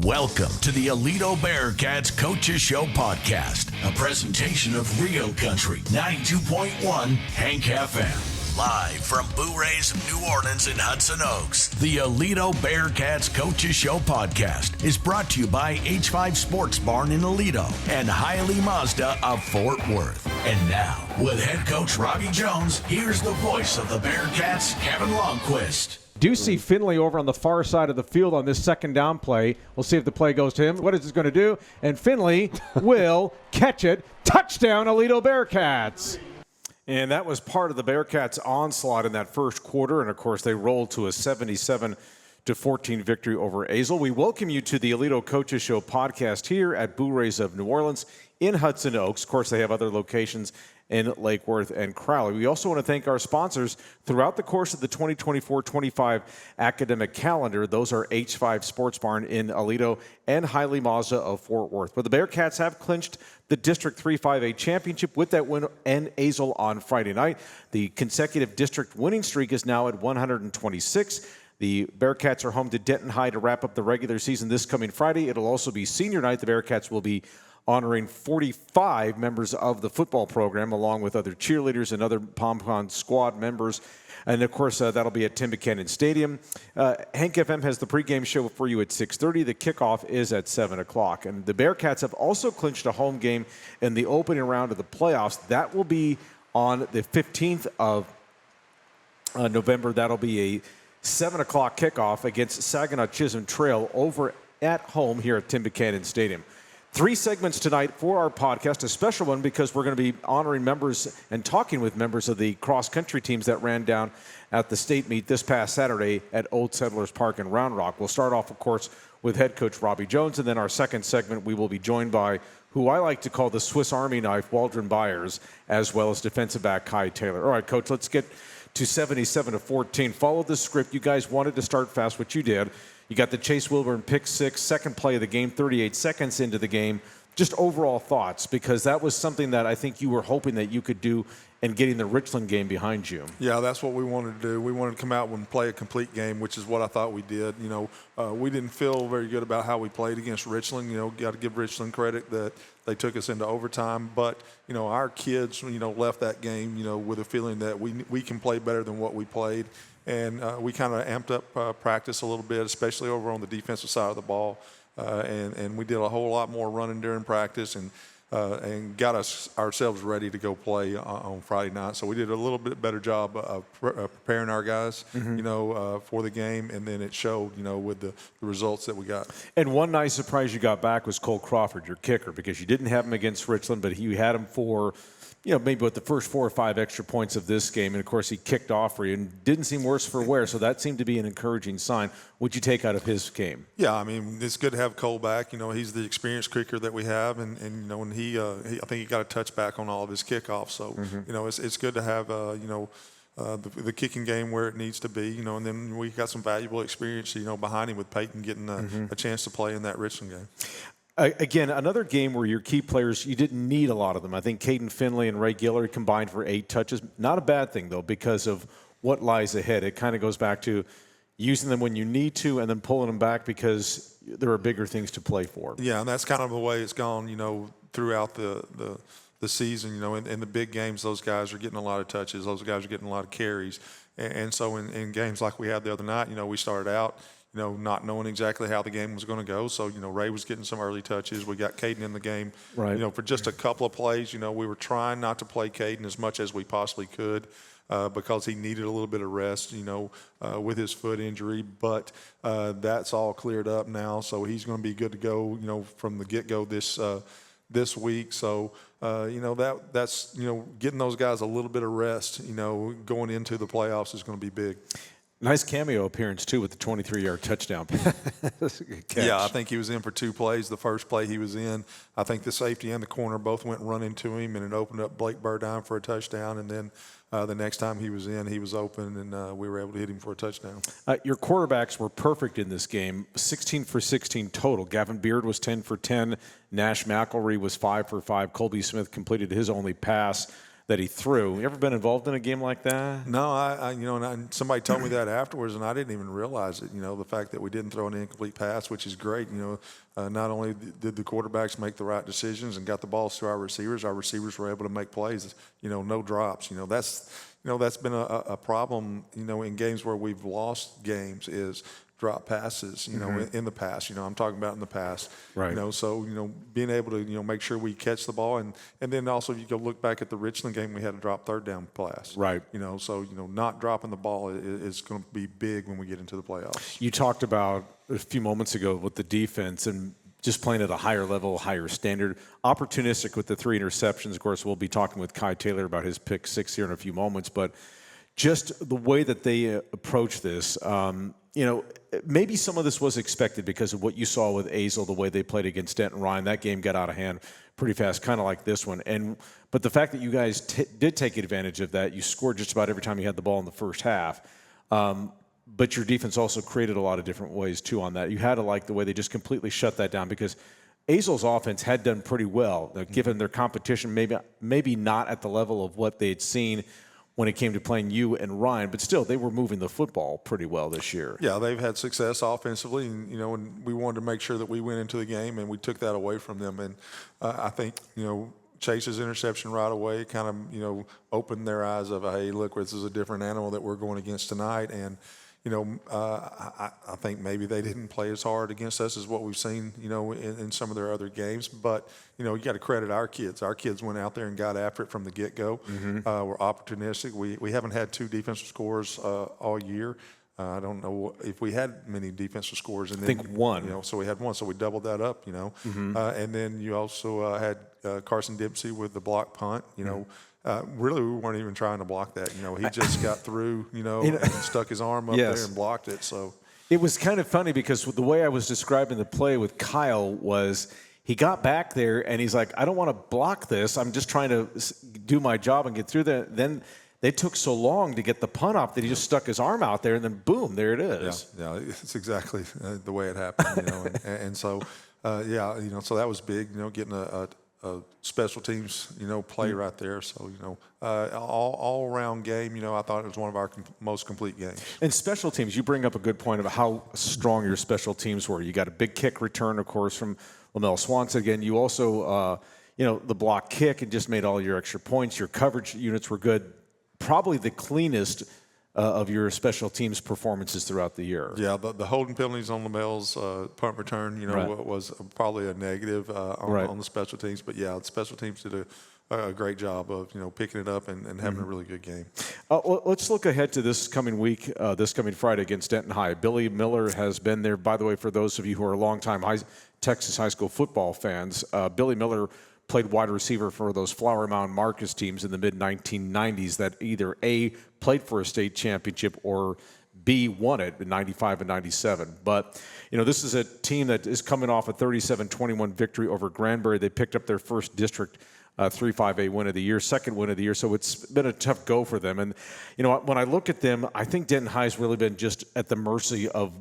Welcome to the Aledo Bearcats Coaches Show podcast, a presentation of Real Country 92.1 Hank FM. Live from Byars of New Orleans and Hudson Oaks, the Aledo Bearcats Coaches Show podcast is brought to you by H5 Sports Barn in Aledo and Hiley Mazda of Fort Worth. And now, with head coach Robby Jones, here's the voice of the Bearcats, Kevin Lonnquist. Do see Finley over on the far side of the field on this second down play. We'll see if the play goes to him. What is this going to do? And Finley will catch it. Touchdown, Aledo Bearcats. And that was part of the Bearcats' onslaught in that first quarter. And, of course, they rolled to a 77-14 victory over Azle. We welcome you to the Aledo Coaches Show podcast here at Byars of New Orleans in Hudson Oaks. Of course, they have other locations in Lake Worth and Crowley. We also want to thank our sponsors throughout the course of the 2024-25 academic calendar. Those are H5 Sports Barn in Aledo and Hiley Mazda of Fort Worth. But the Bearcats have clinched the District 3-5A championship with that win and Azle on Friday night. The consecutive district winning streak is now at 126. The Bearcats are home to Denton High to wrap up the regular season this coming Friday. It'll also be senior night. The Bearcats will be honoring 45 members of the football program, along with other cheerleaders and other pom-pom squad members. And, of course, that'll be at Tim Buchanan Stadium. Hank FM has the pregame show for you at 6:30. The kickoff is at 7 o'clock. And the Bearcats have also clinched a home game in the opening round of the playoffs. That will be on the 15th of November. That'll be a 7 o'clock kickoff against Saginaw Chisholm Trail over at home here at Tim Buchanan Stadium. 3 segments tonight for our podcast, a special one because we're going to be honoring members and talking with members of the cross-country teams that ran down at the state meet this past Saturday at Old Settlers Park in Round Rock. We'll start off, of course, with head coach Robby Jones, and then our second segment we will be joined by who I like to call the Swiss Army knife, Waldron Byars, as well as defensive back Kai Taylor. All right, Coach, let's get to 77-14. Follow the script. You guys wanted to start fast, which you did. You got the Chase Wilburn pick six, second play of the game, 38 seconds into the game. Just overall thoughts, because that was something that I think you were hoping that you could do in getting the Richland game behind you. Yeah, that's what we wanted to do. We wanted to come out and play a complete game, which is what I thought we did. You know, we didn't feel very good about how we played against Richland. You know, got to give Richland credit that they took us into overtime. But, you know, our kids, you know, left that game, you know, with a feeling that we can play better than what we played. And we kind of amped up practice a little bit, especially over on the defensive side of the ball. And we did a whole lot more running during practice and got ourselves ready to go play on Friday night. So we did a little bit better job of preparing our guys, you know, for the game. And then it showed, you know, with the results that we got. And one nice surprise you got back was Cole Crawford, your kicker, because you didn't have him against Richland, but you had him for – you know, maybe with the first 4 or 5 extra points of this game. And, of course, he kicked off for you and didn't seem worse for wear. So that seemed to be an encouraging sign. What'd you take out of his game? Yeah, I mean, it's good to have Cole back. You know, he's the experienced kicker that we have. And you know, when I think he got a touchback on all of his kickoffs. So, you know, it's good to have, you know, the kicking game where it needs to be, you know, and then we got some valuable experience, you know, behind him with Peyton getting a chance to play in that Richland game. Again, another game where your key players, you didn't need a lot of them. I think Caden Finley and Ray Guillory combined for 8 touches. Not a bad thing, though, because of what lies ahead. It kind of goes back to using them when you need to and then pulling them back because there are bigger things to play for. Yeah, and that's kind of the way it's gone, you know, throughout the season. You know, in the big games, those guys are getting a lot of touches. Those guys are getting a lot of carries. And so in games like we had the other night, you know, we started out, you know, not knowing exactly how the game was going to go. So, you know, Ray was getting some early touches. We got Caden in the game, you know, for just a couple of plays. You know, we were trying not to play Caden as much as we possibly could because he needed a little bit of rest, you know, with his foot injury. But that's all cleared up now. So he's going to be good to go, you know, from the get-go this week. So, you know, that's, you know, getting those guys a little bit of rest, you know, going into the playoffs is going to be big. Nice cameo appearance, too, with the 23-yard touchdown. Yeah, I think he was in for 2 plays. The first play he was in, I think the safety and the corner both went running to him, and it opened up Blake Burdine for a touchdown. And then the next time he was in, he was open, and we were able to hit him for a touchdown. Your quarterbacks were perfect in this game, 16 for 16 total. Gavin Beard was 10 for 10. Nash McElry was 5 for 5. Colby Smith completed his only pass. that he threw. You ever been involved in a game like that? No, and somebody told me that afterwards, and I didn't even realize it. The fact that we didn't throw an incomplete pass, which is great. Not only did the quarterbacks make the right decisions and got the balls to our receivers were able to make plays. No drops. That's been a problem. In games where we've lost games is drop passes, in the past. I'm talking about in the past. Right. So being able to make sure we catch the ball, and then also if you go look back at the Richland game, we had a drop third down pass. Right. So not dropping the ball is going to be big when we get into the playoffs. You talked about a few moments ago with the defense and just playing at a higher level, higher standard. Opportunistic with the 3 interceptions. Of course, we'll be talking with Kai Taylor about his pick 6 here in a few moments, but just the way that they approach this, maybe some of this was expected because of what you saw with Azle, the way they played against Denton Ryan. That game got out of hand pretty fast, kind of like this one. But the fact that you guys did take advantage of that, you scored just about every time you had the ball in the first half. But your defense also created a lot of different ways, too, on that. You had to like the way they just completely shut that down because Azle's offense had done pretty well, given their competition, maybe not at the level of what they'd seen when it came to playing you and Ryan, but still, they were moving the football pretty well this year. Yeah, they've had success offensively, and and we wanted to make sure that we went into the game and we took that away from them. And I think Chase's interception right away kind of opened their eyes of, hey, look, this is a different animal that we're going against tonight. And I think maybe they didn't play as hard against us as what we've seen, in some of their other games. But, you got to credit our kids. Our kids went out there and got after it from the get-go. We're opportunistic. We haven't had 2 defensive scores all year. I don't know if we had many defensive scores. And I think one. So we had one. So we doubled that up, And then you also had Carson Dempsey with the block punt, really, we weren't even trying to block that. He just got through, and stuck his arm up there and blocked it. So it was kind of funny because the way I was describing the play with Kyle was he got back there and he's like, I don't want to block this. I'm just trying to do my job and get through that. Then they took so long to get the punt off that he just stuck his arm out there and then boom, there it is. Yeah, it's exactly the way it happened. And so, so that was big. Getting a special teams, play right there. So, all around game, I thought it was one of our most complete games. And special teams, you bring up a good point about how strong your special teams were. You got a big kick return, of course, from Lamell Swanson. Again, you also, the block kick and just made all your extra points. Your coverage units were good. Probably the cleanest of your special teams performances throughout the year. Yeah, the holding penalties on Lamell's punt return, was probably a negative on the special teams. But, yeah, the special teams did a great job of, picking it up and having a really good game. Let's look ahead to this coming week, this coming Friday against Denton High. Billy Miller has been there. By the way, for those of you who are longtime Texas high school football fans, Billy Miller played wide receiver for those Flower Mound Marcus teams in the mid-1990s that either A, played for a state championship or B, won it in 95 and 97. But, this is a team that is coming off a 37-21 victory over Granbury. They picked up their first district 3-5A win of the year, second win of the year. So it's been a tough go for them. And, when I look at them, I think Denton High's really been just at the mercy of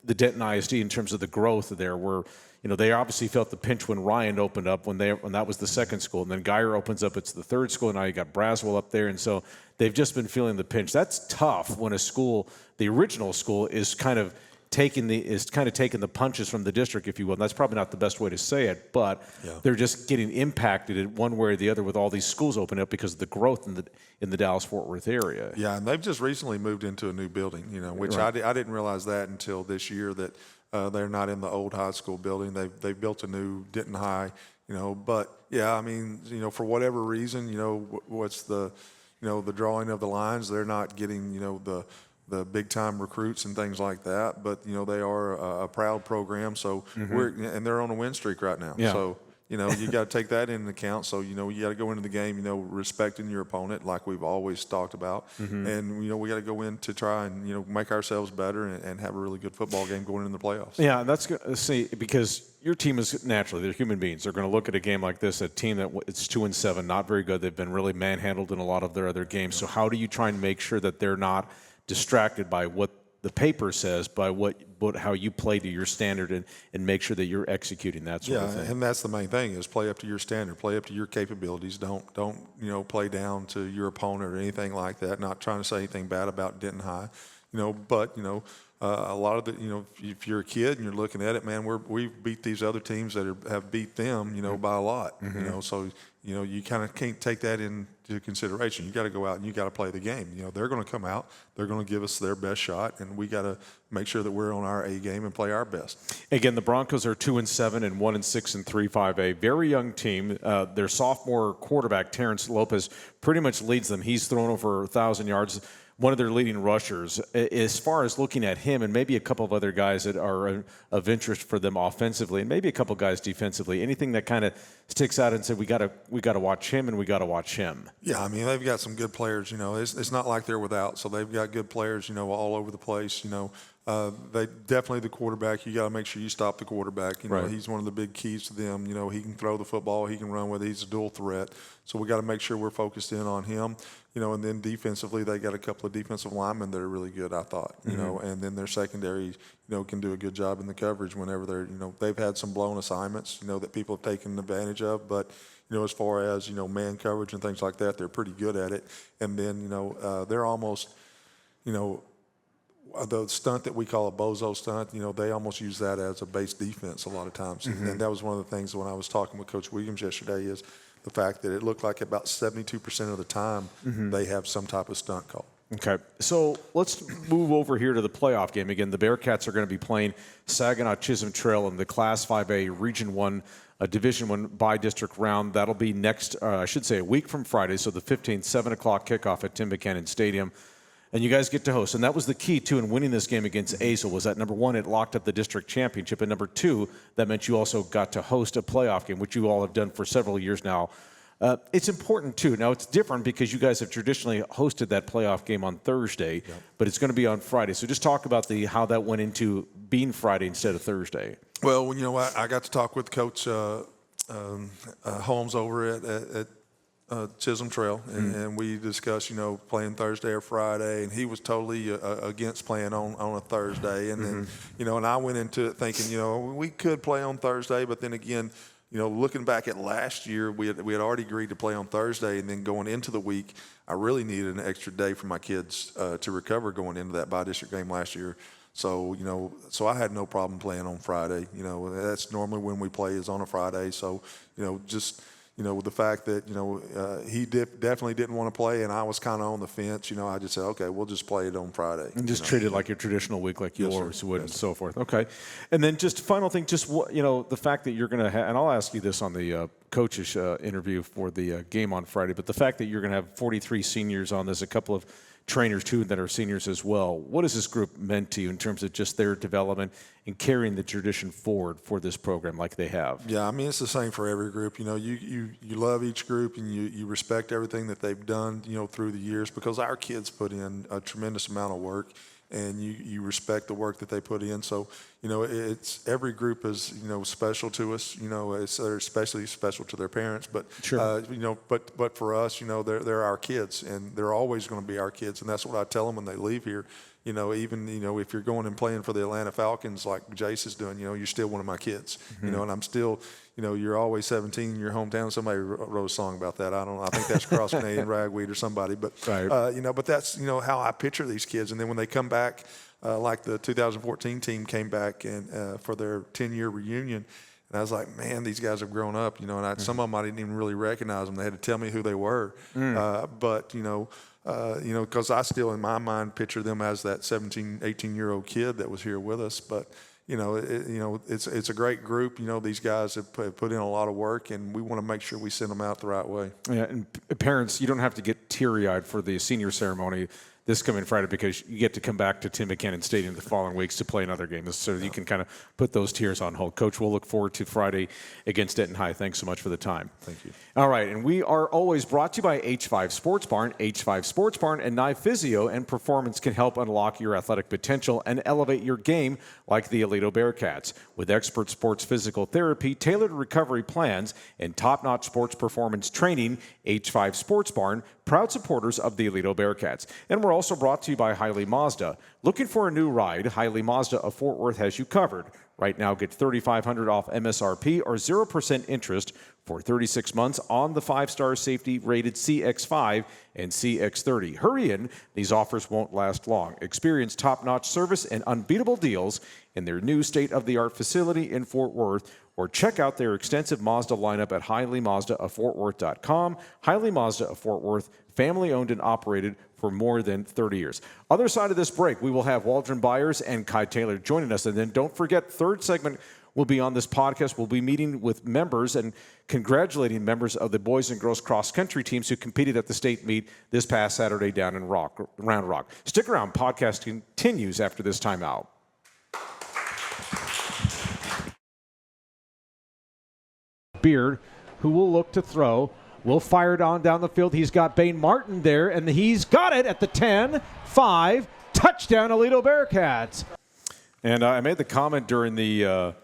the Denton ISD in terms of the growth there, where they obviously felt the pinch when Ryan opened up when that was the second school, and then Geyer opens up, it's the third school, and now you got Braswell up there, and so they've just been feeling the pinch. That's tough when a school, the original school, is kind of taking the punches from the district, if you will. And that's probably not the best way to say it, but they're just getting impacted in one way or the other with all these schools opening up because of the growth in the Dallas-Fort Worth area. Yeah, and they've just recently moved into a new building, which I didn't realize that until this year that they're not in the old high school building. They've built a new Denton High, But yeah, I mean, for whatever reason, what's the drawing of the lines? They're not getting, the big time recruits and things like that. But they are a proud program. So and they're on a win streak right now. Yeah. So. You got to take that into account. So, you got to go into the game, respecting your opponent like we've always talked about. And, we got to go in to try and, make ourselves better and have a really good football game going into the playoffs. Yeah, and that's good to see because your team is naturally, they're human beings. They're going to look at a game like this, a team that it's 2-7, not very good. They've been really manhandled in a lot of their other games. So how do you try and make sure that they're not distracted by what the paper says, by how you play to your standard and make sure that you're executing that sort of thing. And that's the main thing is play up to your standard, play up to your capabilities. Don't play down to your opponent or anything like that. Not trying to say anything bad about Denton High, but a lot of the if you're a kid and you're looking at it, man, we've beat these other teams that have beat them, by a lot. So you kind of can't take that into consideration. You got to go out and you got to play the game. They're going to come out, they're going to give us their best shot, and we got to make sure that we're on our A game and play our best. Again, the Broncos are 2-7 and 1-6 and 3-5A. Very young team. Their sophomore quarterback Terrence Lopez pretty much leads them. He's thrown over 1,000 yards. One of their leading rushers. As far as looking at him and maybe a couple of other guys that are of interest for them offensively, and maybe a couple guys defensively, anything that kind of sticks out and say we got to watch him and we got to watch him. Yeah, I mean they've got some good players. It's not like they're without. So they've got good players. All over the place. They definitely the quarterback. You got to make sure you stop the quarterback. Right. He's one of the big keys to them. He can throw the football. He can run with it. He's a dual threat. So we got to make sure we're focused in on him. And then defensively, they got a couple of defensive linemen that are really good, I thought. And then their secondary, can do a good job in the coverage whenever they've had some blown assignments, that people have taken advantage of. But, as far as, man coverage and things like that, they're pretty good at it. And then, they're almost, the stunt that we call a bozo stunt, they almost use that as a base defense a lot of times. And that was one of the things when I was talking with Coach Williams yesterday is the fact that it looked like about 72% of the time they have some type of stunt call. Okay, so let's move over here to the playoff game. Again, the Bearcats are going to be playing Saginaw Chisholm Trail in the Class 5A Region 1 Division 1 by-district round. That'll be next, a week from Friday, so the 15th, 7 o'clock kickoff at Tim Buchanan Stadium. And you guys get to host. And that was the key, too, in winning this game against Azle, was that, number one, it locked up the district championship. And number two, that meant you also got to host a playoff game, which you all have done for several years now. It's important, too. Now, it's different because you guys have traditionally hosted that playoff game on Thursday, but it's going to be on Friday. So just talk about how that went into being Friday instead of Thursday. Well, I got to talk with Coach Holmes over at Chisholm Trail, and we discussed, playing Thursday or Friday, and he was totally against playing on a Thursday. And then, and I went into it thinking, we could play on Thursday, but then again, looking back at last year, we had already agreed to play on Thursday, and then going into the week, I really needed an extra day for my kids to recover going into that by-district game last year. So, so I had no problem playing on Friday. That's normally when we play is on a Friday. So, just with the fact that, he definitely didn't want to play and I was kind of on the fence, I just said, okay, we'll just play it on Friday. And just treat it like your traditional week, like yours would, and so forth. Okay. And then just final thing, just, the fact that you're going to have, and I'll ask you this on the coaches interview for the game on Friday, but the fact that you're going to have 43 seniors on this, a couple of trainers too that are seniors as well. What has this group meant to you in terms of just their development and carrying the tradition forward for this program like they have? Yeah, I mean, it's the same for every group. You love each group and you respect everything that they've done, through the years, because our kids put in a tremendous amount of work, and you respect the work that they put in. So, it's every group is, special to us. They're especially special to their parents. But, sure. But for us, they're our kids, and they're always going to be our kids. And that's what I tell them when they leave here. Even, if you're going and playing for the Atlanta Falcons like Jace is doing, you're still one of my kids, and I'm still, you're always 17 in your hometown. Somebody wrote a song about that. I think that's Cross Canadian Ragweed or somebody, but, right. But that's, how I picture these kids. And then when they come back, like the 2014 team came back and for their 10-year reunion, and I was like, man, these guys have grown up, and some of them I didn't even really recognize them. They had to tell me who they were. But, because I still in my mind picture them as that 17, 18-year-old kid that was here with us. But, it's a great group. These guys have put in a lot of work, and we want to make sure we send them out the right way. Yeah, and parents, you don't have to get teary-eyed for the senior ceremony this coming Friday, because you get to come back to Tim Buchanan Stadium the following weeks to play another game. So you can kind of put those tears on hold. Coach, we'll look forward to Friday against Denton High. Thanks so much for the time. Thank you. All right, and we are always brought to you by H5 Sports Barn. H5 Sports Barn and Nye Physio and Performance can help unlock your athletic potential and elevate your game like the Aledo Bearcats. With expert sports physical therapy, tailored recovery plans, and top-notch sports performance training, H5 Sports Barn proud supporters of the Aledo Bearcats. And we're also brought to you by Hiley Mazda. Looking for a new ride? Hiley Mazda of Fort Worth has you covered. Right now, get $3,500 off MSRP or 0% interest for 36 months on the 5-star safety-rated CX-5 and CX-30. Hurry in. These offers won't last long. Experience top-notch service and unbeatable deals in their new state-of-the-art facility in Fort Worth, or check out their extensive Mazda lineup at HileyMazdaofFortWorth.com. Hiley Mazda of Fort Worth, family-owned and operated for more than 30 years. Other side of this break, we will have Waldron Byars and Kai Taylor joining us. And then don't forget, third segment will be on this podcast. We'll be meeting with members and congratulating members of the boys and girls cross-country teams who competed at the state meet this past Saturday down in Round Rock. Stick around. Podcast continues after this timeout. Beard, who will look to throw, will fire it on down the field. He's got Bain Martin there, and he's got it at the 10-5. Touchdown, Aledo Bearcats. And I made the comment during the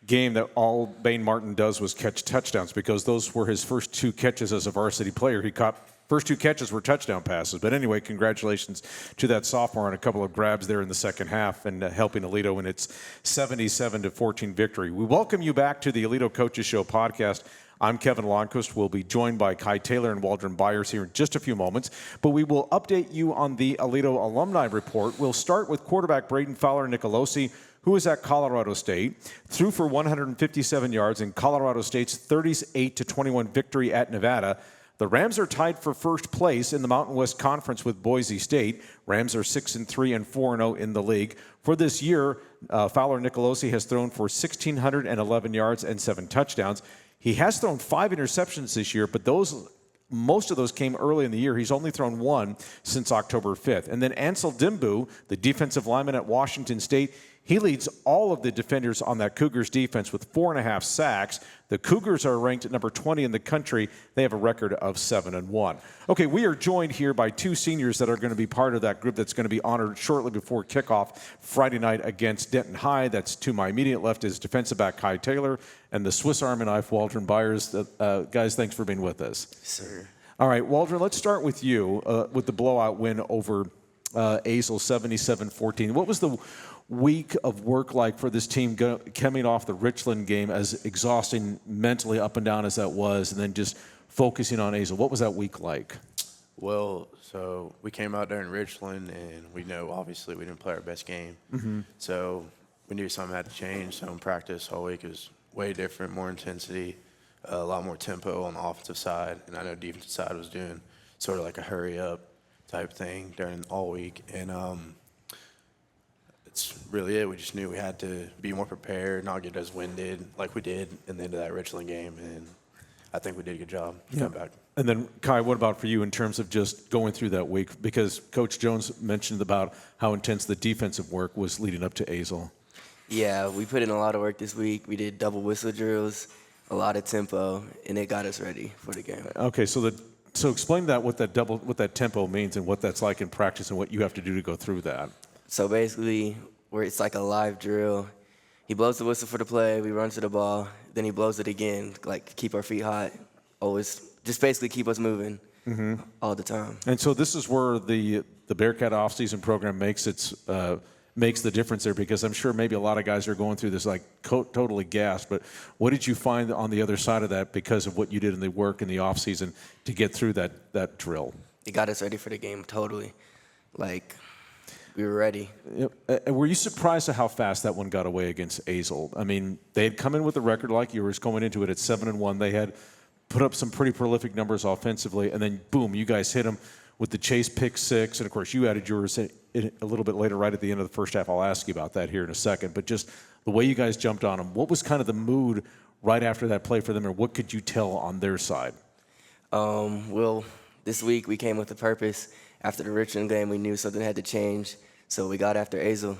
game that all Bain Martin does was catch touchdowns, because those were his first 2 catches as a varsity player. He caught first 2 catches were touchdown passes. But anyway, congratulations to that sophomore on a couple of grabs there in the second half and helping Aledo in its 77-14 victory. We welcome you back to the Aledo Coaches Show podcast. I'm Kevin Lonnquist. We'll be joined by Kai Taylor and Waldron Byars here in just a few moments. But we will update you on the Aledo alumni report. We'll start with quarterback Braden Fowler-Nicolosi, who is at Colorado State, threw for 157 yards in Colorado State's 38-21 victory at Nevada. The Rams are tied for first place in the Mountain West Conference with Boise State. Rams are 6-3 and 4-0 in the league. For this year, Fowler-Nicolosi has thrown for 1,611 yards and 7 touchdowns. He has thrown 5 interceptions this year, but most of those came early in the year. He's only thrown 1 since October 5th. And then Ansel Dimbu, the defensive lineman at Washington State, he leads all of the defenders on that Cougars defense with 4.5 sacks. The Cougars are ranked at number 20 in the country. They have a record of 7-1. Okay, we are joined here by 2 seniors that are going to be part of that group that's going to be honored shortly before kickoff Friday night against Denton High. That's to my immediate left is defensive back Kai Taylor and the Swiss Army knife Waldron Byars. Guys, thanks for being with us. Sir. All right, Waldron, let's start with you with the blowout win over Azle, 77-14. What was the week of work like for this team coming off the Richland game, as exhausting mentally up and down as that was, and then just focusing on Azle? What was that week like? Well, so we came out there in Richland, and we know obviously we didn't play our best game. Mm-hmm. So we knew something had to change. So in practice all week, it was way different, more intensity, a lot more tempo on the offensive side. And I know defensive side was doing sort of like a hurry-up type thing during all week. And it's really it. We just knew we had to be more prepared, not get as winded like we did in the end of that Richland game. And I think we did a good job coming back. And then, Kai, what about for you in terms of just going through that week? Because Coach Jones mentioned about how intense the defensive work was leading up to Azle. Yeah, we put in a lot of work this week. We did double whistle drills, a lot of tempo, and it got us ready for the game. Okay, so explain that what that tempo means and what that's like in practice and what you have to do to go through that. So basically, where it's like a live drill. He blows the whistle for the play, we run to the ball, then he blows it again, like keep our feet hot, always just basically keep us moving all the time. And so this is where the Bearcat offseason program makes the difference there, because I'm sure maybe a lot of guys are going through this like totally gassed. But what did you find on the other side of that because of what you did in the work in the offseason to get through that drill? It got us ready for the game totally. Like, we were ready. Yep. Were you surprised at how fast that one got away against Azle? I mean, they had come in with a record like yours, going into it at 7-1. They had put up some pretty prolific numbers offensively, and then boom, you guys hit them with the Chase pick six, and of course you added yours a little bit later, right at the end of the first half. I'll ask you about that here in a second, but just the way you guys jumped on them, what was kind of the mood right after that play for them, or what could you tell on their side? Well, this week we came with a purpose. After the Richmond game, we knew something had to change, so we got after Azle.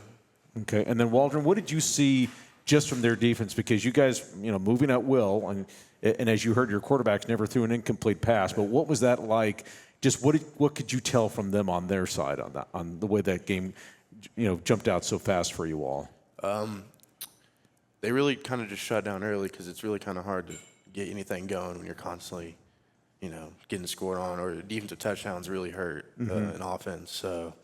Okay, and then Waldron, what did you see just from their defense? Because you guys, moving at will, and as you heard, your quarterbacks never threw an incomplete pass. But what was that like? Just what could you tell from them on their side on the way that game, jumped out so fast for you all? They really kind of just shut down early because it's really kind of hard to get anything going when you're constantly, getting scored on or defensive touchdowns really hurt in offense. So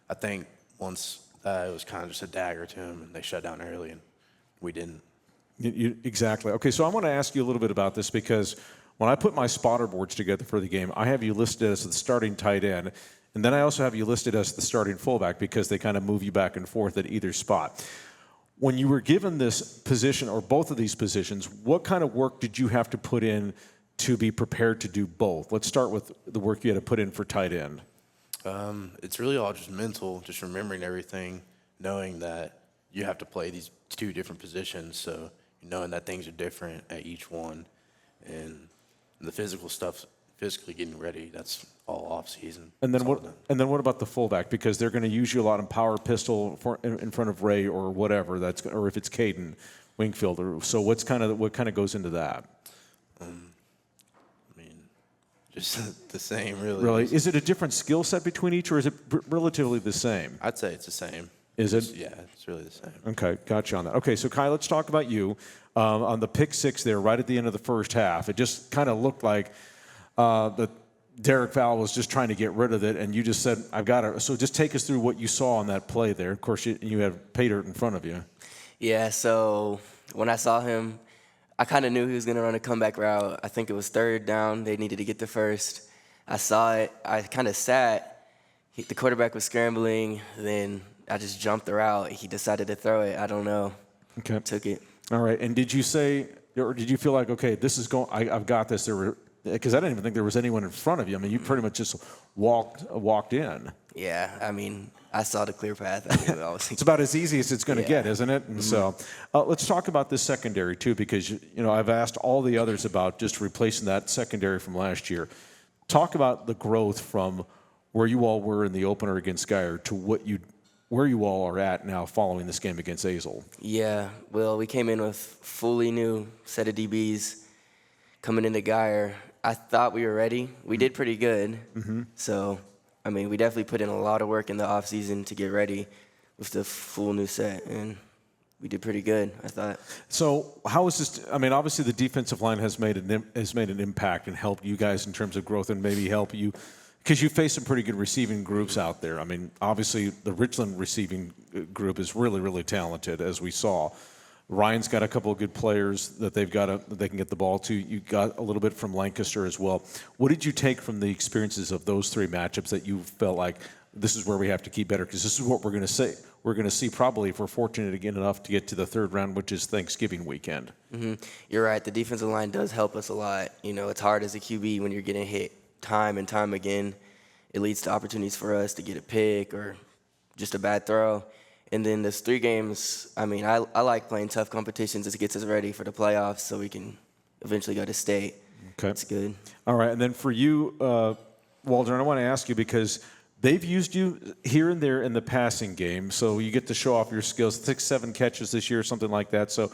I think once it was kind of just a dagger to them, and they shut down early, and we didn't. Exactly. Okay, so I want to ask you a little bit about this because when I put my spotter boards together for the game, I have you listed as the starting tight end, and then I also have you listed as the starting fullback because they kind of move you back and forth at either spot. When you were given this position or both of these positions, what kind of work did you have to put in to be prepared to do both? Let's start with the work you had to put in for tight end. It's really all just mental, just remembering everything, knowing that you have to play these two different positions, so knowing that things are different at each one, and the physical stuff, physically getting ready, that's all off season. And then what about the fullback? Because they're going to use you a lot in power pistol in front of Ray or whatever or if it's Caden Wingfield. So what kind of goes into that? Just the same, really. Really? Is it a different skill set between each, or is it relatively the same? I'd say it's the same. Is it? Yeah, it's really the same. Okay, got you on that. Okay, so Kai, let's talk about you. On the pick six there, right at the end of the first half, it just kind of looked like the Derek Val was just trying to get rid of it, and you just said, I've got it. So just take us through what you saw on that play there. Of course, you had pay dirt in front of you. Yeah, so when I saw him, I kind of knew he was going to run a comeback route. I think it was third down. They needed to get the first. I saw it. I kind of sat. The quarterback was scrambling. Then I just jumped the route. He decided to throw it. I don't know. Okay. Took it. All right. And did you say, or did you feel like, okay, this is going, I've got this? Because I didn't even think there was anyone in front of you. I mean, you pretty much just walked in. Yeah, I mean, I saw the clear path. It's about as easy as it's going to get, isn't it? And so let's talk about this secondary, too, because, I've asked all the others about just replacing that secondary from last year. Talk about the growth from where you all were in the opener against Guyer to where you all are at now following this game against Azle. Yeah, well, we came in with fully new set of DBs coming into Guyer. I thought we were ready. We did pretty good. So, I mean, we definitely put in a lot of work in the offseason to get ready with the full new set, and we did pretty good, I thought. So how is this? I mean, obviously the defensive line has made an impact and helped you guys in terms of growth and maybe help you because you face some pretty good receiving groups out there. I mean, obviously the Richland receiving group is really, really talented, as we saw. Ryan's got a couple of good players that they can get the ball to. You got a little bit from Lancaster as well. What did you take from the experiences of those three matchups that you felt like this is where we have to keep better? Because this is what we're going to say. We're going to see probably if we're fortunate to get enough to get to the third round, which is Thanksgiving weekend. You're right. The defensive line does help us a lot. It's hard as a QB when you're getting hit time and time again. It leads to opportunities for us to get a pick or just a bad throw. And then there's 3 games. I mean, I like playing tough competitions. It gets us ready for the playoffs so we can eventually go to state. Okay. It's good. All right. And then for you, Waldron, I want to ask you because they've used you here and there in the passing game, so you get to show off your skills, 6-7 catches this year, something like that. So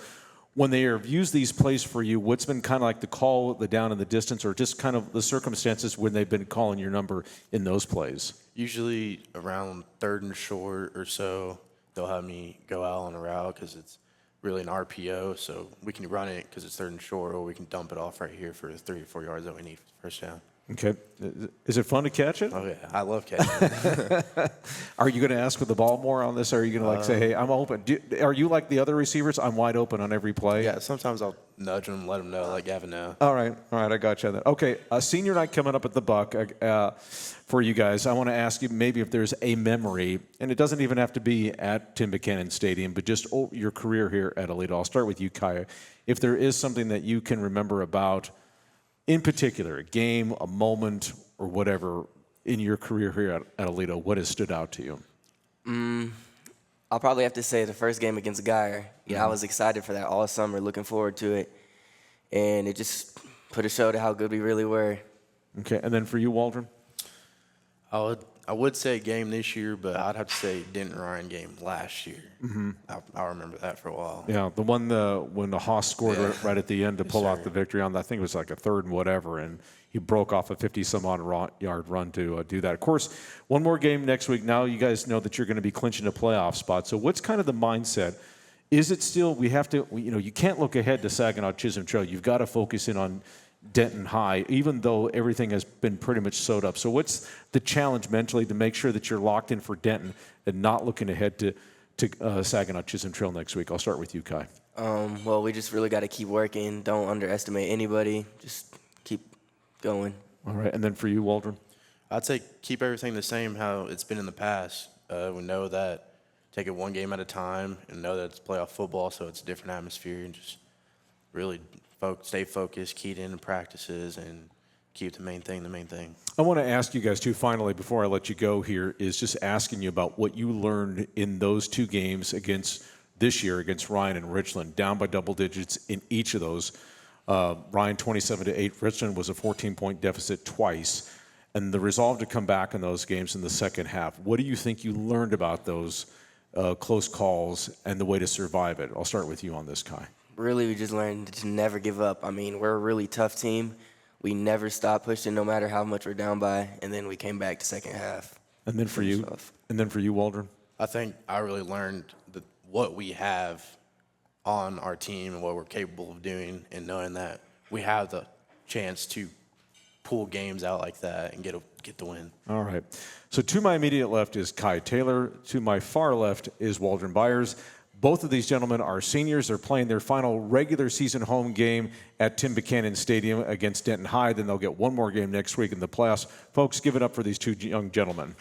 when they have used these plays for you, what's been kind of like the call, the down in the distance, or just kind of the circumstances when they've been calling your number in those plays? Usually around third and short or so, they'll have me go out on a route because it's really an RPO, so we can run it because it's third and short, or we can dump it off right here for 3 or 4 yards that we need for first down. Okay. Is it fun to catch it? Oh, yeah. I love catching it. Are you going to ask for the ball more on this, or are you going to say, hey, I'm open? Are you like the other receivers? I'm wide open on every play? Yeah, sometimes I'll nudge them, let them know, like Gavin know. All right, I got you on that. Okay, senior night coming up at the Buck for you guys. I want to ask you maybe if there's a memory, and it doesn't even have to be at Tim Buchanan Stadium, but just your career here at Aledo. I'll start with you, Kaya. If there is something that you can remember about, in particular, a game, a moment, or whatever in your career here at Aledo, what has stood out to you? I'll probably have to say the first game against Guyer. I was excited for that all summer, looking forward to it. And it just put a show to how good we really were. Okay, and then for you, Waldron? I would say game this year, but I'd have to say Denton Ryan game last year. I remember that for a while. Yeah, the one when the Haas scored right at the end to pull out the victory on, I think it was like a third and whatever, and he broke off a 50-some-odd yard run to do that. Of course, one more game next week. Now you guys know that you're going to be clinching a playoff spot. So what's kind of the mindset? Is it still you can't look ahead to Saginaw Chisholm Trail. You've got to focus in on Denton High, even though everything has been pretty much sewed up. So what's the challenge mentally to make sure that you're locked in for Denton and not looking ahead to Saginaw Chisholm Trail next week? I'll start with you, Kai. Well, we just really got to keep working. Don't underestimate anybody. Just keep going. All right, and then for you, Waldron? I'd say keep everything the same how it's been in the past. We know that take it one game at a time and know that it's playoff football, so it's a different atmosphere, and just really stay focused, keyed in practices, and keep the main thing the main thing. I want to ask you guys, too, finally, before I let you go here, is just asking you about what you learned in those two games this year against Ryan and Richland, down by double digits in each of those. Ryan 27-8, Richland was a 14-point deficit twice, and the resolve to come back in those games in the second half. What do you think you learned about those close calls and the way to survive it? I'll start with you on this, Kai. Really, we just learned to never give up. I mean, we're a really tough team. We never stop pushing no matter how much we're down by, and then we came back to second half. And then for you, Waldron? I think I really learned what we have on our team and what we're capable of doing, and knowing that we have the chance to pull games out like that and get the win. All right. So to my immediate left is Kai Taylor. To my far left is Waldron Byars. Both of these gentlemen are seniors. They're playing their final regular season home game at Tim Buchanan Stadium against Denton High. Then they'll get one more game next week in the playoffs. Folks, give it up for these two young gentlemen.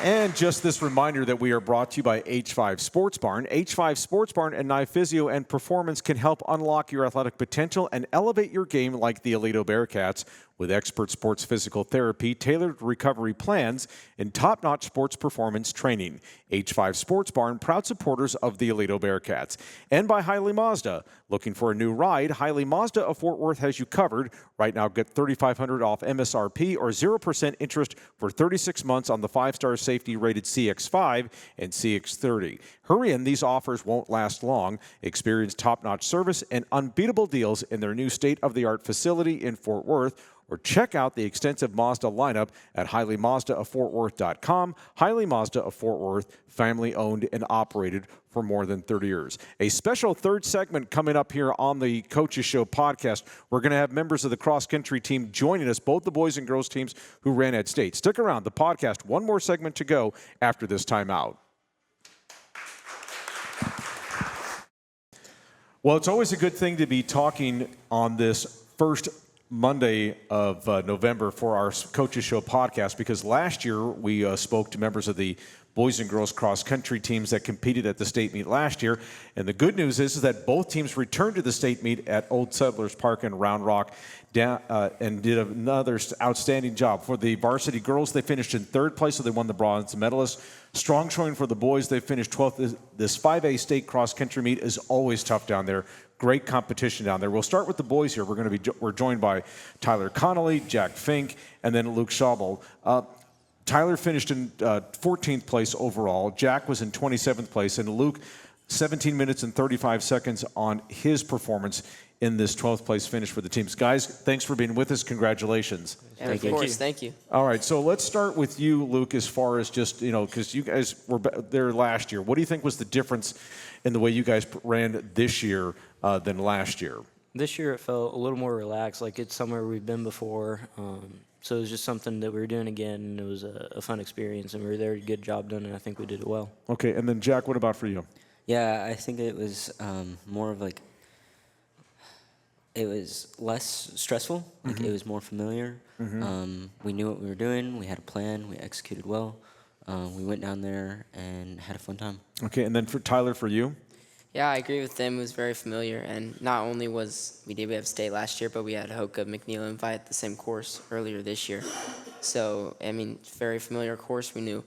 And just this reminder that we are brought to you by H5 Sports Barn. H5 Sports Barn and Nye Physio and Performance can help unlock your athletic potential and elevate your game like the Aledo Bearcats with expert sports physical therapy, tailored recovery plans, and top-notch sports performance training. H5 Sports Barn, proud supporters of the Aledo Bearcats. And by Hiley Mazda. Looking for a new ride? Hiley Mazda of Fort Worth has you covered. Right now, get $3,500 off MSRP or 0% interest for 36 months on the 5-star safety-rated CX-5 and CX-30. Hurry in, these offers won't last long. Experience top-notch service and unbeatable deals in their new state-of-the-art facility in Fort Worth, or check out the extensive Mazda lineup at HileyMazdaofFortWorth.com. Hiley Mazda of Fort Worth, family-owned and operated for more than 30 years. A special third segment coming up here on the Coaches Show podcast. We're going to have members of the cross-country team joining us, both the boys and girls teams who ran at state. Stick around. The podcast, one more segment to go after this timeout. Well, it's always a good thing to be talking on this first Monday of November for our Coaches Show podcast, because last year we spoke to members of the boys and girls cross-country teams that competed at the state meet last year. And the good news is that both teams returned to the state meet at Old Settlers Park in Round Rock and did another outstanding job. For the varsity girls, they finished in third place, so they won the bronze medalist. Strong showing for the boys. They finished 12th. This 5A state cross-country meet is always tough down there. Great competition down there. We'll start with the boys here. We're joined by Tyler Connelly, Jack Fink, and then Luke Schabel. Tyler finished in 14th place overall. Jack was in 27th place, and Luke 17 minutes and 35 seconds on his performance in this 12th place finish for the teams. Guys, thanks for being with us. Congratulations. And of course, thank you. All right, so let's start with you, Luke, as far as just, because you guys were there last year. What do you think was the difference in the way you guys ran this year than last year? This year it felt a little more relaxed, like it's somewhere we've been before. So it was just something that we were doing again, and it was a fun experience, and we were there to get a job done, and I think we did it well. Okay, and then Jack, what about for you? Yeah, I think it was more of like, it was less stressful. Like it was more familiar. We knew what we were doing. We had a plan. We executed well. We went down there and had a fun time. Okay, and then for Tyler, for you? Yeah, I agree with them. It was very familiar, and not only did we have state last year, but we had Hoka McNeil invite the same course earlier this year. So I mean, very familiar course. We knew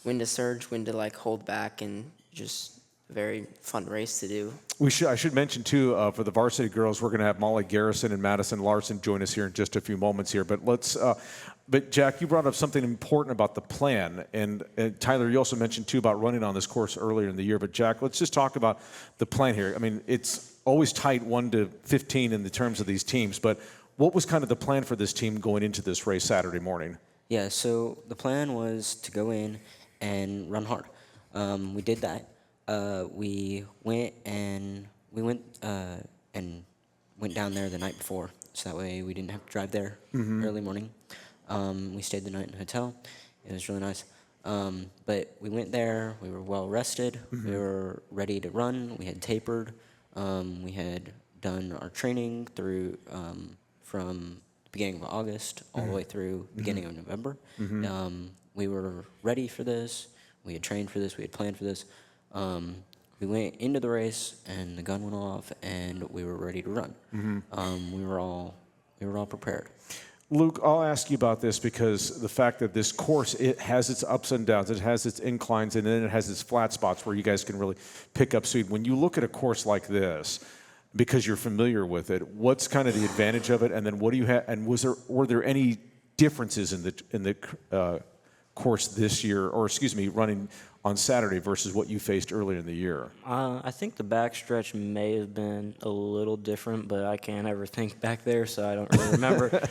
when to surge, when to hold back, and just a very fun race to do. I should mention too, for the varsity girls, we're going to have Molly Garrison and Madison Larsen join us here in just a few moments here. But but Jack, you brought up something important about the plan, and Tyler, you also mentioned too about running on this course earlier in the year. But Jack, let's just talk about the plan here. I mean, it's always tight 1 to 15 in the terms of these teams, but what was kind of the plan for this team going into this race Saturday morning? Yeah, so the plan was to go in and run hard. We did that. We went and went down there the night before, so that way we didn't have to drive there early morning. We stayed the night in a hotel. It was really nice. But we went there. We were well rested. We were ready to run. We had tapered. We had done our training through from the beginning of August all the way through beginning of November. We were ready for this. We had trained for this. We had planned for this. We went into the race, and the gun went off, and we were ready to run. We were all prepared. Luke, I'll ask you about this because the fact that this course, it has its ups and downs, it has its inclines, and then it has its flat spots where you guys can really pick up speed. When you look at a course like this, because you're familiar with it, what's kind of the advantage of it, and then what do you have? And were there any differences in the course this year, or excuse me, running on Saturday versus what you faced earlier in the year? I think the backstretch may have been a little different, but I can't ever think back there, so I don't really remember.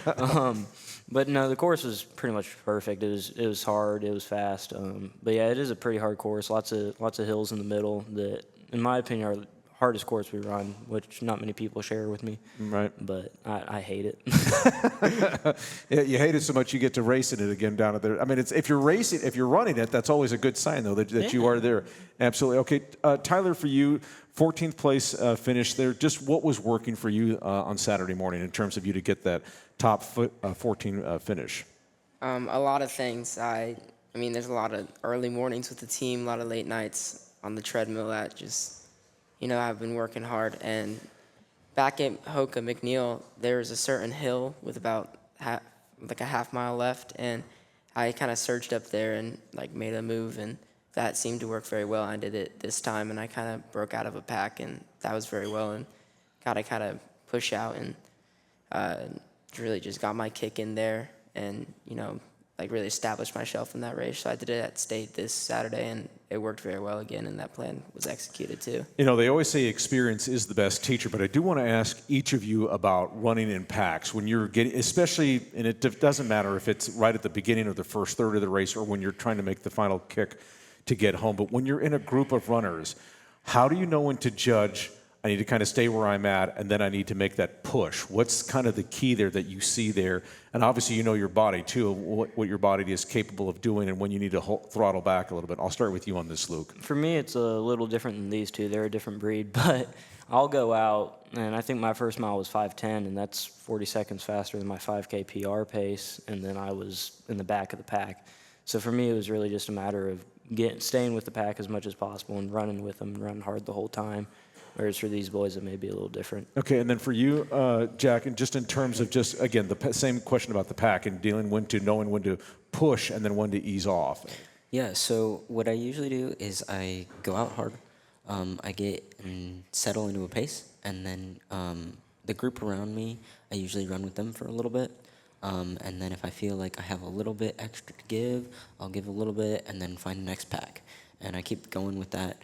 But no, the course was pretty much perfect. It was hard, it was fast. But yeah, it is a pretty hard course. Lots of hills in the middle that, in my opinion, are the hardest course we run, which not many people share with me. Right. But I hate it. Yeah, you hate it so much you get to race in it again down at there. I mean, if you're running it, that's always a good sign, though, that you are there. Absolutely. Okay, Tyler, for you, 14th place finish there. Just what was working for you on Saturday morning in terms of you to get that top 14 finish? A lot of things. I mean, there's a lot of early mornings with the team, a lot of late nights on the treadmill that just, I've been working hard. And back at Hoka McNeil, there's a certain hill with about a half mile left, and I kind of surged up there and made a move, and that seemed to work very well. I did it this time, and I kind of broke out of a pack, and that was very well, and got to kind of push out and really just got my kick in there, and really established myself in that race. So I did it at state this Saturday, and it worked very well again, and that plan was executed too. They always say experience is the best teacher, but I do want to ask each of you about running in packs when you're getting, especially, and it doesn't matter if it's right at the beginning of the first third of the race or when you're trying to make the final kick to get home, but when you're in a group of runners, how do you know when to judge, I need to kind of stay where I'm at, and then I need to make that push? What's kind of the key there that you see there? And obviously you know your body, too, what your body is capable of doing and when you need to throttle back a little bit. I'll start with you on this, Luke. For me, it's a little different than these two. They're a different breed, but I'll go out, and I think my first mile was 5:10, and that's 40 seconds faster than my 5K PR pace, and then I was in the back of the pack. So for me, it was really just a matter of staying with the pack as much as possible and running with them and running hard the whole time. Whereas for these boys, it may be a little different. Okay, and then for you, Jack, and just in terms of again, the same question about the pack and knowing when to push and then when to ease off. Yeah, so what I usually do is I go out hard. I get and settle into a pace, and then the group around me, I usually run with them for a little bit. And then if I feel like I have a little bit extra to give, I'll give a little bit and then find the next pack. And I keep going with that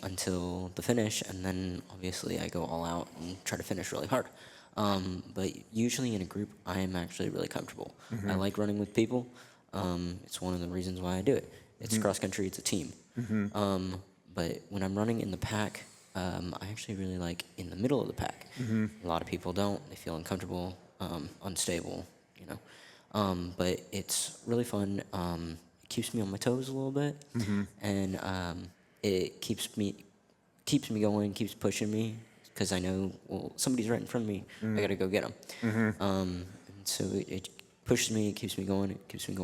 until the finish, and then obviously I go all out and try to finish really hard. But usually in a group, I am actually really comfortable. I like running with people. It's one of the reasons why I do it. It's cross country, it's a team. But when I'm running in the pack, I actually really like in the middle of the pack. A lot of people don't. They feel uncomfortable, unstable, but it's really fun. It keeps me on my toes a little bit, and it keeps me going, keeps pushing me, because I know, somebody's right in front of me. I got to go get them. And so it pushes me, it keeps me going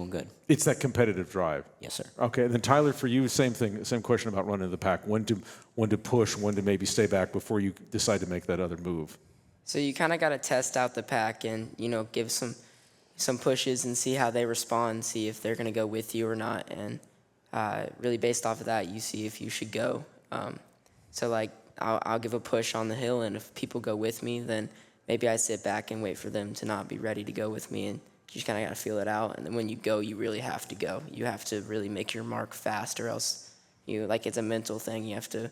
good. It's that competitive drive. Yes, sir. Okay, and then Tyler, for you, same thing, same question about running the pack. When to push, when to maybe stay back before you decide to make that other move. So you kind of got to test out the pack and, give some pushes and see how they respond, see if they're going to go with you or not. And really based off of that, you see if you should go. So I'll give a push on the hill, and if people go with me, then maybe I sit back and wait for them to not be ready to go with me, and you just kind of got to feel it out. And then when you go, you really have to go. You have to really make your mark fast, or else it's a mental thing. You have to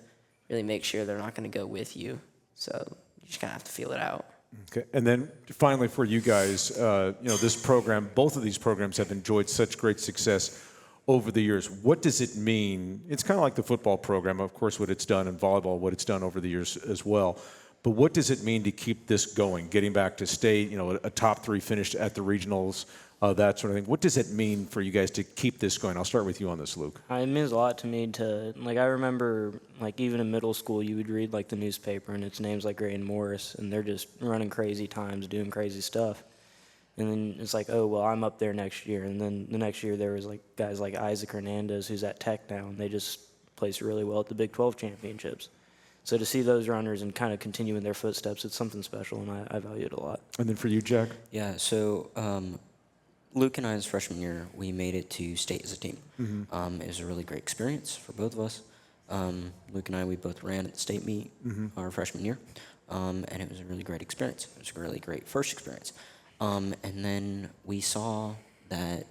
really make sure they're not going to go with you. So you just kind of have to feel it out. Okay, and then finally for you guys, this program, both of these programs have enjoyed such great success. over the years. What does it mean? It's kind of like the football program, of course, what it's done, and volleyball, what it's done over the years as well. But what does it mean to keep this going, getting back to state, a top 3 finish at the regionals, that sort of thing? What does it mean for you guys to keep this going? I'll start with you on this, Luke. It means a lot to me to, I remember, even in middle school, you would read, the newspaper, and it's names like Gray and Morris, and they're just running crazy times, doing crazy stuff. And then it's oh, well, I'm up there next year. And then the next year there was, guys like Isaac Hernandez, who's at Tech now, and they just placed really well at the Big 12 championships. So to see those runners and kind of continue in their footsteps, it's something special, and I value it a lot. And then for you, Jack? Yeah, so Luke and I's freshman year, we made it to state as a team. Mm-hmm. It was a really great experience for both of us. Luke and I, we both ran at the state meet our freshman year, and it was a really great experience. It was a really great first experience. And then we saw that,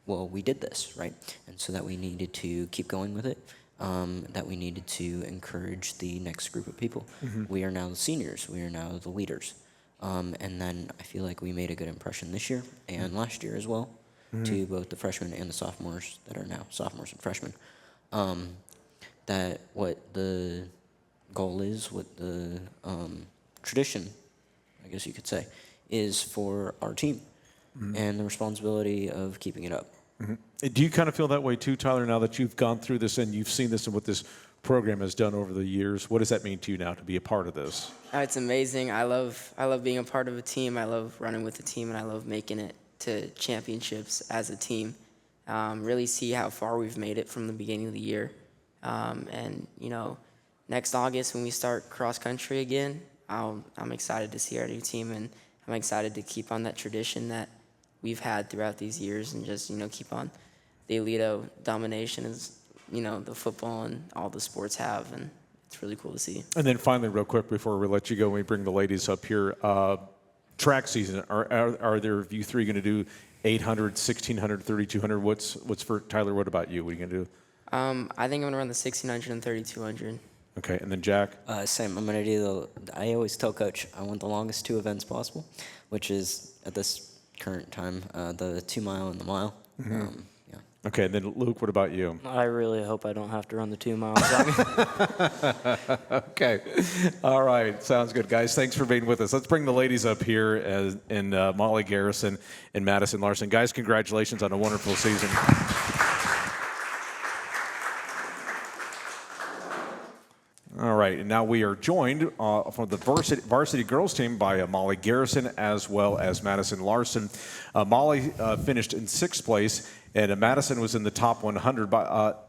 we did this, right? And so that we needed to keep going with it, that we needed to encourage the next group of people. Mm-hmm. We are now the seniors. We are now the leaders. And then I feel like we made a good impression this year and last year as well, to both the freshmen and the sophomores that are now sophomores and freshmen, that what the goal is, what the tradition, I guess you could say, is for our team and the responsibility of keeping it up. Do you kind of feel that way too, Tyler, now that you've gone through this and you've seen this and what this program has done over the years? What does that mean to you now to be a part of this? It's amazing. I love being a part of a team. I love running with the team, and I love making it to championships as a team. Really see how far we've made it from the beginning of the year. And, next August when we start cross country again, I'm excited to see our new team, and I'm excited to keep on that tradition that we've had throughout these years, and just, keep on the Aledo domination as, the football and all the sports have, and it's really cool to see. And then finally, real quick, before we let you go, we bring the ladies up here. Track season, are there you three going to do 800, 1600, 3200? What's for Tyler? What about you? What are you going to do? I think I'm going to run the 1600 and 3200. Okay, and then Jack? Same. I'm going to do I always tell Coach I want the longest 2 events possible, which is, at this current time, the 2 mile and the mile. Yeah. Okay, and then Luke, what about you? I really hope I don't have to run the 2 miles. Okay. All right. Sounds good, guys. Thanks for being with us. Let's bring the ladies up here, and Molly Garrison and Madison Larsen. Guys, congratulations on a wonderful season. All right, and now we are joined from the varsity girls team by Molly Garrison as well as Madison Larsen. Molly finished in 6th place, and Madison was in the top 100.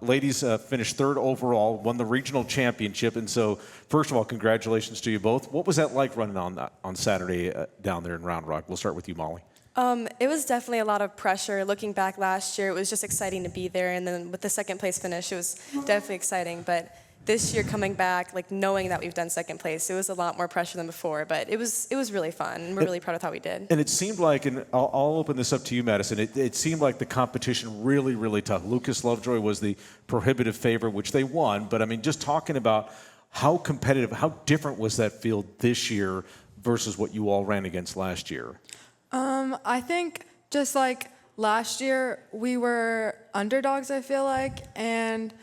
Ladies finished 3rd overall, won the regional championship, and so first of all, congratulations to you both. What was that like running on Saturday down there in Round Rock? We'll start with you, Molly. It was definitely a lot of pressure. Looking back last year, it was just exciting to be there, and then with the 2nd place finish, it was definitely exciting, but this year coming back, knowing that we've done 2nd place, it was a lot more pressure than before, but it was really fun, and we're really proud of how we did. And it seemed like, and I'll open this up to you, Madison, it seemed like the competition really, really tough. Lucas Lovejoy was the prohibitive favorite, which they won, but just talking about how competitive, how different was that field this year versus what you all ran against last year? I think just like last year, we were underdogs, I feel like, and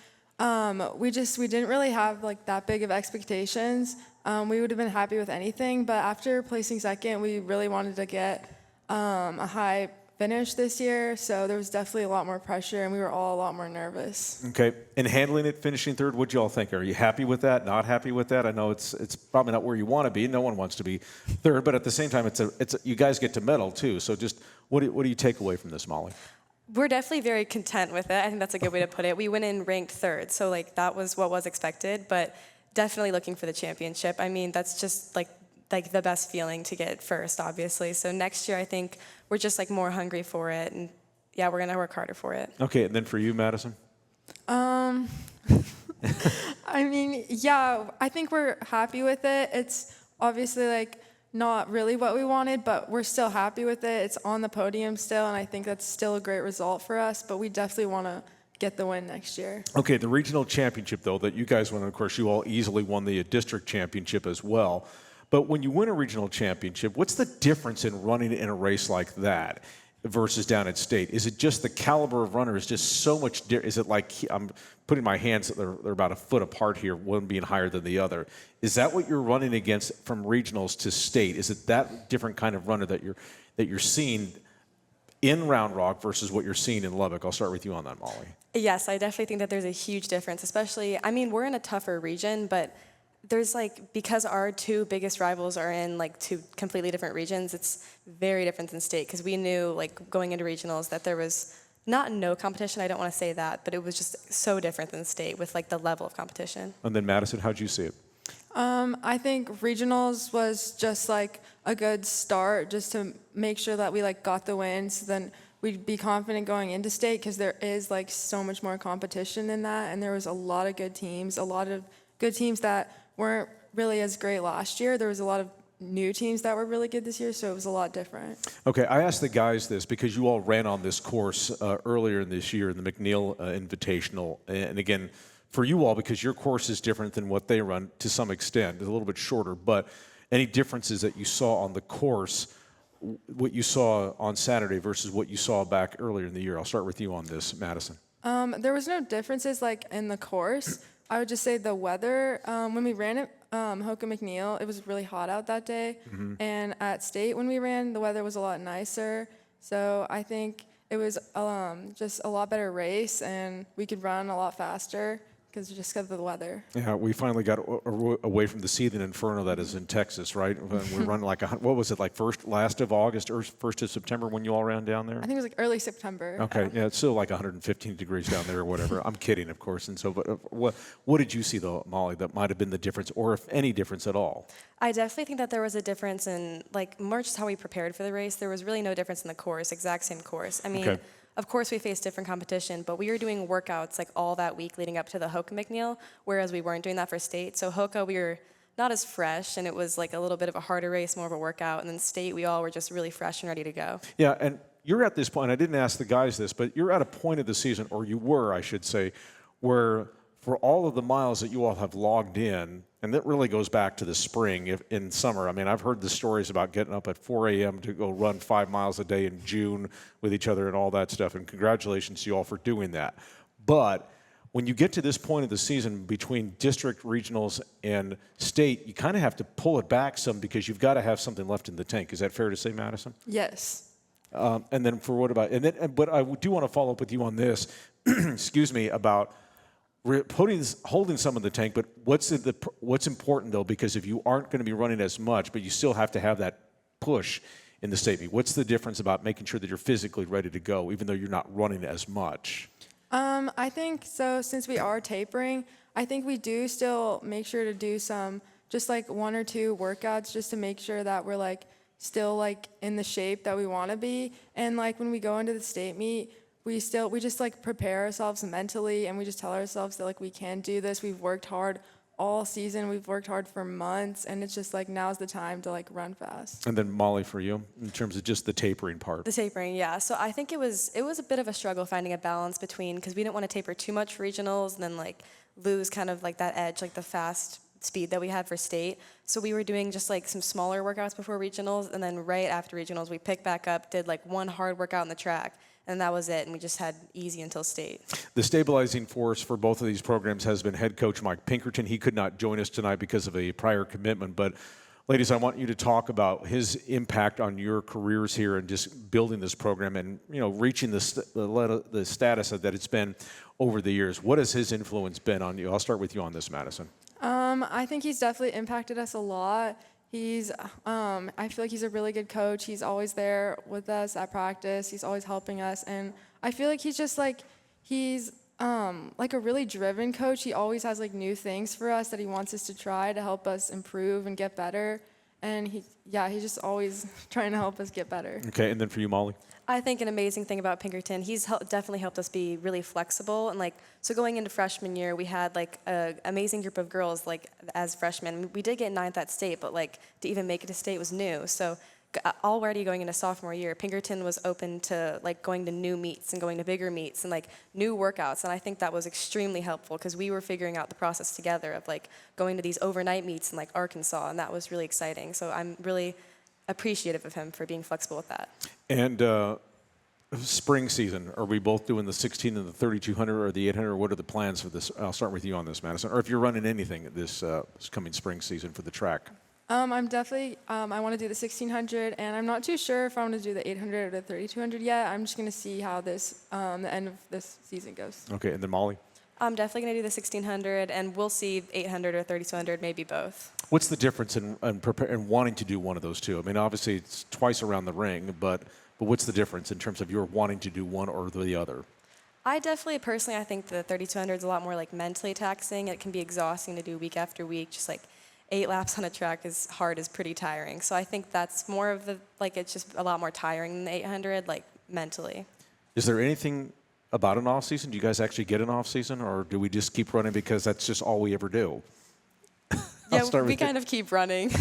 we didn't really have that big of expectations. We would have been happy with anything, but after placing 2nd, we really wanted to get a high finish this year, so there was definitely a lot more pressure, and we were all a lot more nervous. Okay, and handling it, finishing 3rd, what do you all think? Are you happy with that, not happy with that? I know it's probably not where you want to be. No one wants to be 3rd, but at the same time, you guys get to medal too, so just what do you take away from this, Molly? We're definitely very content with it. I think that's a good way to put it. We went in ranked 3rd, so that was what was expected, but definitely looking for the championship. That's just like the best feeling to get 1st, obviously. So next year, I think we're just more hungry for it, and yeah, we're gonna work harder for it. Okay, and then for you, Madison? Yeah, I think we're happy with it. It's obviously not really what we wanted, but we're still happy with it. It's on the podium still, and I think that's still a great result for us, but we definitely want to get the win next year. Okay, the regional championship, though, that you guys won, of course, you all easily won the district championship as well. But when you win a regional championship, what's the difference in running in a race like that? versus down at State? Is it just the caliber of runner is just so much different? Is it like I'm putting my hands, they're about a foot apart here, one being higher than the other. Is that what you're running against from regionals to State? Is it that different kind of runner that you're seeing in Round Rock versus what you're seeing in Lubbock? I'll start with you on that, Molly. Yes, I definitely think that there's a huge difference, especially, I mean, we're in a tougher region, but there's because our two biggest rivals are in two completely different regions, it's very different than State, because we knew going into regionals that there was not no competition, I don't want to say that, but it was just so different than State with the level of competition. And then Madison, how'd you see it? I think regionals was just a good start just to make sure that we got the win, so then we'd be confident going into State, because there is so much more competition in that, and there was a lot of good teams that weren't really as great last year. There was a lot of new teams that were really good this year, so it was a lot different. Okay, I asked the guys this because you all ran on this course earlier in this year in the McNeil Invitational, and again, for you all, because your course is different than what they run to some extent, it's a little bit shorter, but any differences that you saw on the course, what you saw on Saturday versus what you saw back earlier in the year? I'll start with you on this, Madison. There was no differences in the course. I would just say the weather, when we ran at Hoka McNeil, it was really hot out that day. Mm-hmm. And at State, when we ran, the weather was a lot nicer. So I think it was just a lot better race, and we could run a lot faster because of the weather. Yeah, we finally got away from the seething inferno that is in Texas, right? We run what was it, last of August or 1st of September when you all ran down there? I think it was early September. Okay, yeah, it's still 115 degrees down there or whatever. I'm kidding, of course. And so, but what did you see, though, Molly, that might have been the difference, or if any difference at all? I definitely think that there was a difference in, more just how we prepared for the race. There was really no difference in the course, exact same course. I mean, okay. Of course, we faced different competition, but we were doing workouts all that week leading up to the Hoka McNeil, whereas we weren't doing that for State. So Hoka, we were not as fresh, and it was a little bit of a harder race, more of a workout. And then State, we all were just really fresh and ready to go. Yeah, and you're at this point, I didn't ask the guys this, but you're at a point of the season, or you were, I should say, where for all of the miles that you all have logged in, and that really goes back to the spring in summer. I mean, I've heard the stories about getting up at 4 a.m. to go run 5 miles a day in June with each other and all that stuff, and congratulations to you all for doing that. But when you get to this point of the season between district, regionals, and State, you kind of have to pull it back some because you've got to have something left in the tank. Is that fair to say, Madison? Yes. And then for what about, but I do want to follow up with you on this, excuse me, about holding some of the tank, but what's important, though, because if you aren't going to be running as much, but you still have to have that push in the state meet, what's the difference about making sure that you're physically ready to go, even though you're not running as much? I think so. Since we are tapering, I think we do still make sure to do some, just 1 or 2 workouts, just to make sure that we're still in the shape that we want to be. And when we go into the state meet, we just prepare ourselves mentally, and we just tell ourselves that we can do this. We've worked hard all season. We've worked hard for months, and it's just now's the time to run fast. And then Molly, for you, in terms of just the tapering part. The tapering, yeah. So I think it was a bit of a struggle finding a balance between, because we didn't want to taper too much for regionals and then lose kind of that edge, the fast speed that we had for State. So we were doing just some smaller workouts before regionals, and then right after regionals we picked back up, did one hard workout on the track. And that was it, and we just had easy until State. The stabilizing force for both of these programs has been head coach Mike Pinkerton. He could not join us tonight because of a prior commitment, but ladies, I want you to talk about his impact on your careers here and just building this program and reaching the status that it's been over the years. What has his influence been on you? I'll start with you on this, Madison. I think he's definitely impacted us a lot. I feel like he's a really good coach. He's always there with us at practice. He's always helping us. And I feel like he's just he's a really driven coach. He always has new things for us that he wants us to try to help us improve and get better. And he's just always trying to help us get better. Okay, and then for you, Molly? I think an amazing thing about Pinkerton, he's definitely helped us be really flexible. And so going into freshman year, we had an amazing group of girls as freshmen. We did get 9th at State, but to even make it to State was new. So already going into sophomore year, Pinkerton was open to going to new meets and going to bigger meets and new workouts. And I think that was extremely helpful because we were figuring out the process together of going to these overnight meets in Arkansas, and that was really exciting. So I'm really appreciative of him for being flexible with that. And spring season, are we both doing the 16 and the 3200 or the 800? What are the plans for this? I'll start with you on this, Madison. Or if you're running anything this coming spring season for the track. I'm definitely, I want to do the 1600, and I'm not too sure if I want to do the 800 or the 3200 yet. I'm just going to see how this, the end of this season goes. Okay, and then Molly? I'm definitely going to do the 1600, and we'll see 800 or 3200, maybe both. What's the difference in wanting to do one of those two? I mean, obviously it's twice around the ring, but what's the difference in terms of your wanting to do one or the other? I definitely, personally, I think the 3200 is a lot more like mentally taxing. It can be exhausting to do week after week. Just like 8 laps on a track is pretty tiring. So I think that's more of the, like, it's just a lot more tiring than the 800, like, mentally. Is there anything about an off season? Do you guys actually get an off season, or do we just keep running because that's just all we ever do? Yeah, we kind of keep running.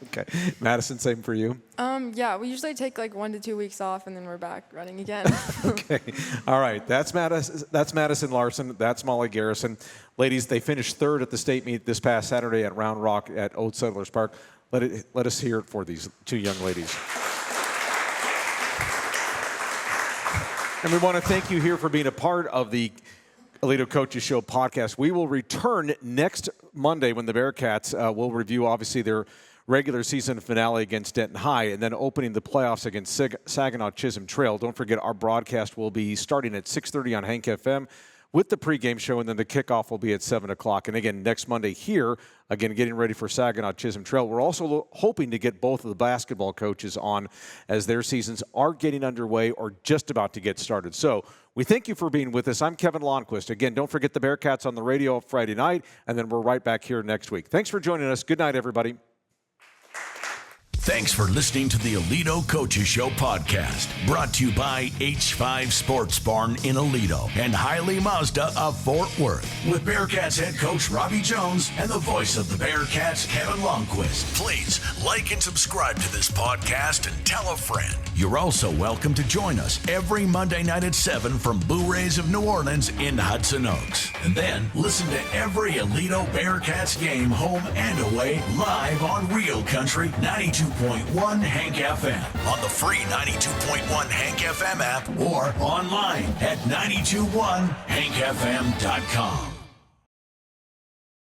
Okay. Madison, same for you? Yeah, we usually take like 1 to 2 weeks off, and then we're back running again. Okay. All right. That's Madison Larsen. That's Molly Garrison. Ladies, they finished third at the state meet this past Saturday at Round Rock at Old Settlers Park. Let us hear it for these two young ladies. And we want to thank you here for being a part of the Aledo Coaches Show podcast. We will return next Monday when the Bearcats will review, obviously, their regular season finale against Denton High and then opening the playoffs against Saginaw Chisholm Trail. Don't forget, our broadcast will be starting at 6:30 on Hank FM with the pregame show, and then the kickoff will be at 7 o'clock. And again, next Monday here, again, getting ready for Saginaw Chisholm Trail. We're also hoping to get both of the basketball coaches on as their seasons are getting underway or just about to get started. So we thank you for being with us. I'm Kevin Lonnquist. Again, don't forget the Bearcats on the radio Friday night, and then we're right back here next week. Thanks for joining us. Good night, everybody. Thanks for listening to the Aledo Coaches Show podcast, brought to you by H5 Sports Barn in Aledo and Hiley Mazda of Fort Worth, with Bearcats head coach Robby Jones and the voice of the Bearcats, Kevin Lonnquist. Please like and subscribe to this podcast and tell a friend. You're also welcome to join us every Monday night at 7 from Byars of New Orleans in Hudson Oaks. And then listen to every Aledo Bearcats game, home and away, live on Real Country 92.1 Hank FM, on the free 92.1 Hank FM app, or online at 921hankfm.com.